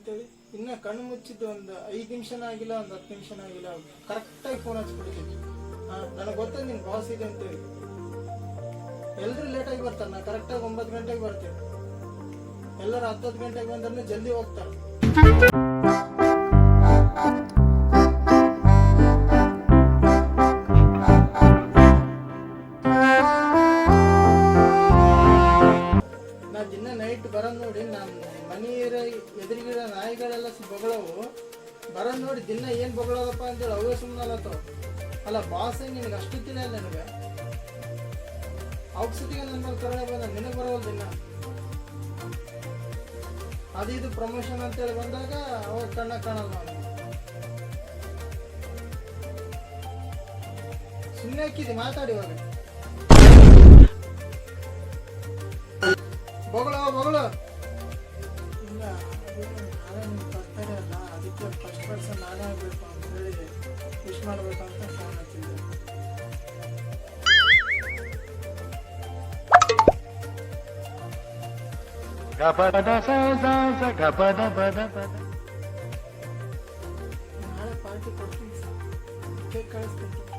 ಅಂತೇಳಿ ಇನ್ನ ಕಣ್ಣು ಮುಚ್ಚಿದ್ದು ಒಂದು 5 ನಿಮಿಷನ ಆಗಿಲ್ಲ, ಒಂದು 10 ನಿಮಿಷನ ಆಗಿಲ್ಲ, ಕರೆಕ್ಟಾಗಿ ಫೋನ್ ಹಚ್ಬಿಟ್ಟಿದ್ದೀನಿ. ನನಗೆ ಗೊತ್ತದ ನಿನ್ ಬಾಸ್ ಇದೆ ಅಂತೇಳಿ. ಎಲ್ಲರೂ ಲೇಟಾಗಿ ಬರ್ತಾರೆ, ನಾ ಕರೆಕ್ಟಾಗಿ 9 ಗಂಟೆಗೆ ಬರ್ತೀನಿ. ಎಲ್ಲರೂ 10 ಗಂಟೆಗೆ ಬಂದ್ರೆ ಜಲ್ದಿ ಹೋಗ್ತಾರೆ. ನಾ ದಿನ ನೈಟ್ ಬರೋದ್ ನೋಡಿ, ನಾನು ಮನೆಯ ಎದುರಿಗಿಡ ನಾಯಿಗಳೆಲ್ಲ ಬೊಗಳವು ಬರೋದ್ ನೋಡಿ ದಿನ ಏನ್ ಬೊಗಳೋದಪ್ಪ ಅಂತೇಳಿ ಅವೇ ಸುಮ್ಮನಲ್ಲತ್ತವ. ಅಲ್ಲ ಬಾಸ್ ನಿನಗೆ ಅಷ್ಟು ತಿನ್ನ ನನಗೆ ಔಷಧಿಗೆ ನನ್ನ ಮೇಲೆ ಕರುಣೆ ಬಂದ, ನಿನಗೆ ಬರೋಲ್ಲ ದಿನ. ಅದು ಇದು ಪ್ರಮೋಷನ್ ಅಂತೇಳಿ ಬಂದಾಗ ಅವಾಗ ಕಣ್ಣ ಕಾಣಲ್ಲ. ನಾನು ಸುಮ್ಮನೆ ಹಾಕಿದ್ದೆ ಮಾತಾಡಿ ಇವಾಗ. ಬೊಗಳು ಇಲ್ಲ, ನಾನೇ ನಿಮ್ಗೆ ಬರ್ತಾರೆ ಅಲ್ಲ, ಅದಕ್ಕೆ ಫಸ್ಟ್ ಪರ್ಸನ್ ನಾನೇ ಆಗಬೇಕು ಅಂತ ಹೇಳಿ ವಿಶ್ ಮಾಡಬೇಕು ಅಂತ ಫೋನ್ ಹಚ್ಚಿದ್ದೆ. ನಾಳೆ ಪಾರ್ಟಿ ಕೊಡ್ತೀನಿ ಸರ್, ಕೇಕ್ ಕಳಿಸ್ತೀನಿ.